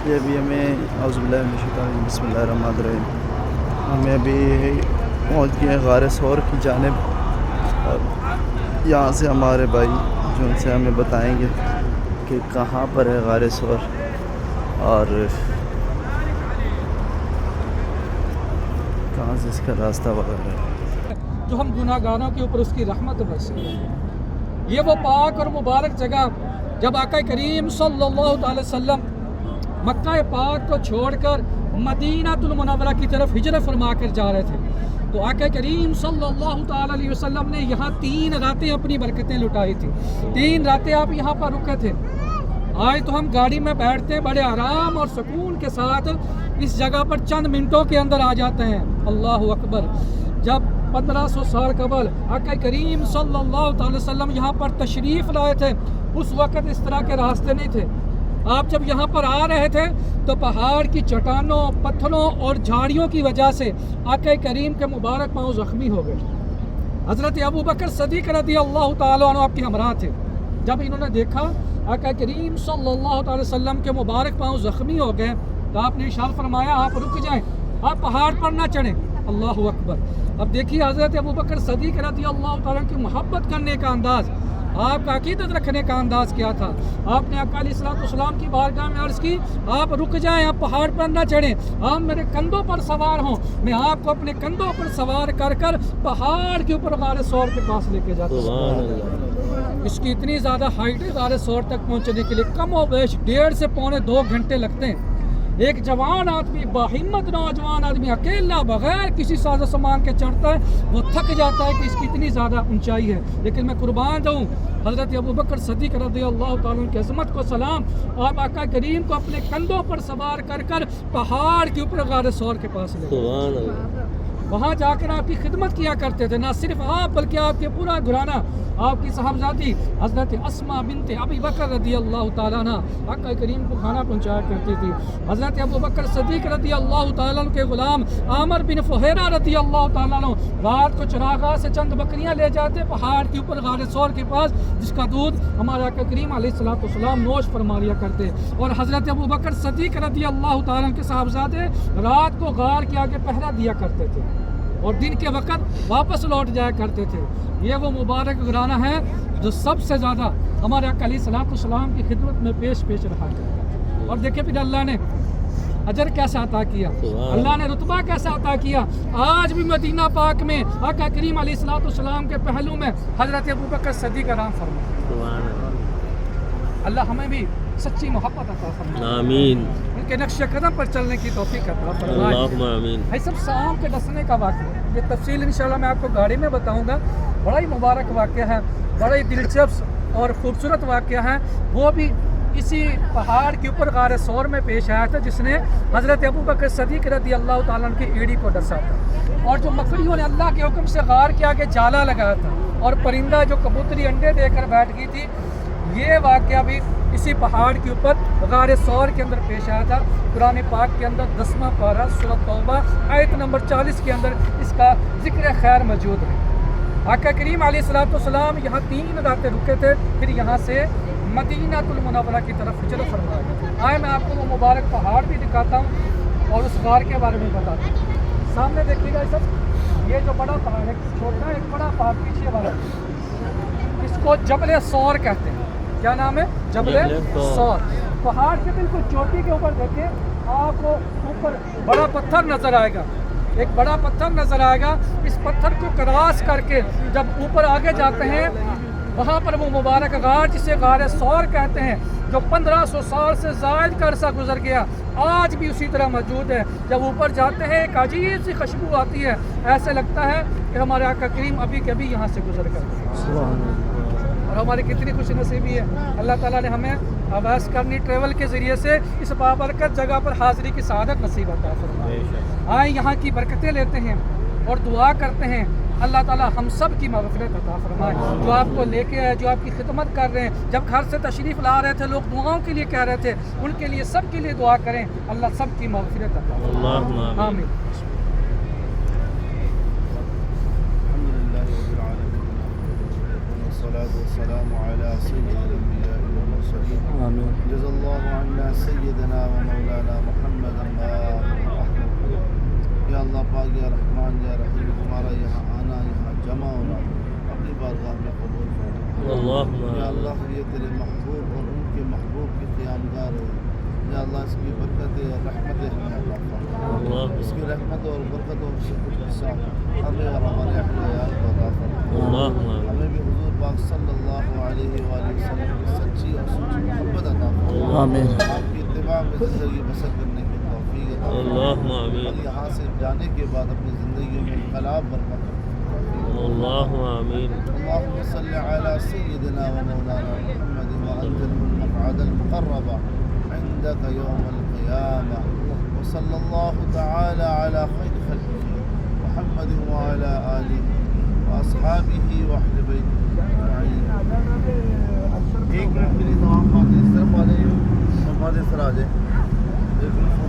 یہ ابھی ہمیں اعوذ باللہ من الشیطان الرجیم بسم اللہ الرحمن الرحیم ہمیں ابھی پہنچ گئے غار ثور کی جانب، اور یہاں سے ہمارے بھائی جو ان سے ہمیں بتائیں گے کہ کہاں پر ہے غار ثور اور کہاں سے اس کا راستہ وغیرہ ہے۔ جو ہم گناہ گاروں کے اوپر اس کی رحمت برسے۔ یہ وہ پاک اور مبارک جگہ جب آقا کریم صلی اللہ تعالی وسلم مکہ پاک کو چھوڑ کر مدینہ المنورہ کی طرف ہجرت فرما کر جا رہے تھے، تو آقا کریم صلی اللہ تعالی علیہ وسلم نے یہاں 3 راتیں اپنی برکتیں لٹائی تھی۔ 3 راتیں آپ یہاں پر رکے تھے۔ آج تو ہم گاڑی میں بیٹھتے ہیں بڑے آرام اور سکون کے ساتھ، اس جگہ پر چند منٹوں کے اندر آ جاتے ہیں۔ اللہ اکبر! جب 1500 سال قبل آقا کریم صلی اللہ تعالی وسلم یہاں پر تشریف لائے تھے، اس وقت اس طرح کے راستے نہیں تھے۔ آپ جب یہاں پر آ رہے تھے تو پہاڑ کی چٹانوں، پتھروں اور جھاڑیوں کی وجہ سے آقا کریم کے مبارک پاؤں زخمی ہو گئے۔ حضرت ابوبکر صدیق رضی اللہ تعالیٰ عنہ آپ کے ہمراہ تھے۔ جب انہوں نے دیکھا آقا کریم صلی اللہ تعالی وسلم کے مبارک پاؤں زخمی ہو گئے تو آپ نے ارشاد فرمایا آپ رک جائیں، آپ پہاڑ پر نہ چڑھیں۔ اللہ اکبر! اب دیکھیے حضرت ابوبکر صدیق رضی اللہ تعالیٰ کی محبت کرنے کا انداز، آپ کا عقیدت رکھنے کا انداز کیا تھا۔ آپ نے آقا علیہ السلام کی بارگاہ میں عرض کی آپ رک جائیں، آپ پہاڑ پر نہ چڑھیں، آپ میرے کندھوں پر سوار ہوں، میں آپ کو اپنے کندھوں پر سوار کر کر پہاڑ کے اوپر غار ثور کے پاس لے کے جاتا ہوں۔ اس کی اتنی زیادہ ہائٹ ہے، غار ثور تک پہنچنے کے لیے کم و بیش 1.5 سے پونے 2 گھنٹے لگتے ہیں۔ ایک جوان آدمی، باہمت نوجوان آدمی اکیلا بغیر کسی ساز و سامان کے چڑھتا ہے، وہ تھک جاتا ہے کہ اس کی اتنی زیادہ اونچائی ہے۔ لیکن میں قربان جاؤں حضرت ابوبکر صدیق رضی اللہ تعالیٰ عنہ کی عظمت کو سلام، آپ آقا کریم کو اپنے کندھوں پر سوار کر کر پہاڑ کے اوپر غار ثور کے پاس لے گئے۔ وہاں جا کر آپ کی خدمت کیا کرتے تھے، نہ صرف آپ بلکہ آپ کے پورا گھرانہ، آپ کی صاحبزادی حضرت اسماء بنت ابی بکر رضی اللہ تعالیٰ عنہ آقا کریم کو کھانا پہنچایا کرتی تھی۔ حضرت ابوبکر صدیق رضی اللہ تعالیٰ عنہ کے غلام عامر بن فہیرہ رضی اللہ تعالیٰ عنہ رات کو چراغاہ سے چند بکریاں لے جاتے پہاڑ کے اوپر غار ثور کے پاس، جس کا دودھ ہمارے آقا کریم علیہ السلام نوش فرما لیا کرتے، اور حضرت ابوبکر صدیق رضی اللہ تعالیٰ عنہ کے صاحبزادے رات کو غار کے آگے پہرا دیا کرتے تھے اور دن کے وقت واپس لوٹ جایا کرتے تھے۔ یہ وہ مبارک گھرانہ ہے جو سب سے زیادہ ہمارے آقا علیہ السلام کی خدمت میں پیش رہا ہے۔ اور دیکھیں پھر اللہ نے اجر کیسا عطا کیا، اللہ نے رتبہ کیسا عطا کیا۔ آج بھی مدینہ پاک میں آقا کریم علیہ السلام کے پہلو میں حضرت ابوبکر صدیق آرام فرمائے۔ اللہ ہمیں بھی سچی محبت عطا فرمائے، آمین۔ ان کے نقش قدم پر چلنے کی توفیق عطا فرمائے، آمین۔ یہ سب سام کے ڈسنے کا واقعہ ہے، یہ تفصیل انشاءاللہ میں آپ کو گاڑی میں بتاؤں گا۔ بڑا ہی مبارک واقعہ ہے، بڑا ہی دلچسپ اور خوبصورت واقعہ ہے، وہ بھی اسی پہاڑ کے اوپر غار ثور میں پیش آیا تھا، جس نے حضرت ابوبکر صدیق رضی اللہ تعالیٰ عنہ کی ایڑی کو ڈسا تھا، اور جو مکڑیوں نے اللہ کے حکم سے غار کے آگے جالا لگایا تھا، اور پرندہ جو کبوتری انڈے دے کر بیٹھ گئی تھی، یہ واقعہ بھی اسی پہاڑ کے اوپر غار ثور کے اندر پیش آیا تھا۔ قرآن پاک کے اندر 10واں پارہ سورۃ توبہ آیت نمبر 40 کے اندر اس کا ذکر خیر موجود ہے۔ آقا کریم علیہ السلام یہاں 3 راتیں رکے تھے، پھر یہاں سے مدینہ المنورہ کی طرف ہجرت فرمایا۔ آئے میں آپ کو وہ مبارک پہاڑ بھی دکھاتا ہوں اور اس غار کے بارے میں بتاتا ہوں۔ سامنے دیکھیے گا سب، یہ جو بڑا پہاڑ ہے، چھوٹا ایک بڑا پہاڑ پیچھے والا، اس کو جبل ثور کہتے ہیں۔ کیا نام ہے؟ جبل ثور۔ پہاڑ کے بالکل چوٹی کے اوپر دیکھیں، آپ کو اوپر بڑا پتھر نظر آئے گا، ایک بڑا پتھر نظر آئے گا۔ اس پتھر کو کراس کر کے جب اوپر آگے جاتے ہیں، وہاں پر وہ مبارک غار جسے غار ثور کہتے ہیں، جو 1500 سال سے زائد کا عرصہ گزر گیا، آج بھی اسی طرح موجود ہے۔ جب اوپر جاتے ہیں ایک عجیب سی خوشبو آتی ہے، ایسے لگتا ہے کہ ہمارے آقا کریم ابھی کبھی یہاں سے گزر گئے، اور ہماری کتنی خوش نصیبی ہے۔ اللہ تعالیٰ نے ہمیں اویس کرنی ٹریول کے ذریعے سے اس بابرکت جگہ پر حاضری کی سعادت نصیب عطا فرمائے۔ آئیں یہاں کی برکتیں لیتے ہیں اور دعا کرتے ہیں، اللہ تعالیٰ ہم سب کی مغفرت عطا فرمائے۔ جو آپ کو لے کے آئے، جو آپ کی خدمت کر رہے ہیں، جب گھر سے تشریف لا رہے تھے لوگ دعاؤں کے لیے کہہ رہے تھے، ان کے لیے سب کے لیے دعا کریں، اللہ سب کی مغفرت عطا فرمائے، آمین۔ والسلام على سيد الأنبياء والمرسلين، جزا الله عنا سيد سيدنا ومولانا محمد یا اللہ پاک یا رحمان یا رحیم ہمارا یہاں آنا یہاں جمع ہونا اپنی بارگاہ میں قبول فرما یا اللہ یہ تیرے محبوب اور ان کے محبوب کے قیامگار ہے یا اللہ اس کی برکتیں اور رحمتیں ہمیں عطا فرما اس کی رحمت اور برکتوں سے کچھ حصہ ہمیں اور ہمارے اہل عیال کو عطا فرما ہمیں بھی حضور پاک صلی اللہ علیہ وآلہ وسلم کی سچی اور سچی محبت عطا فرما آمین آپ کی اتباع میں زندگی بسر کرنے کی توفیق عطا فرما اور یہاں سے جانے کے بعد اپنی زندگیوں میں انقلاب برپا کرنے اللهم صل على سيدنا ومولانا محمد وأنزله المقعد المقرب عندك يوم القيامة وصلى الله تعالى على خير خلقه محمد وعلى آله وأصحابه وأهل بيته أجمعين ایک منٹ کے لیے تو آپ باتیں صرف والے باتیں سر آ جائیں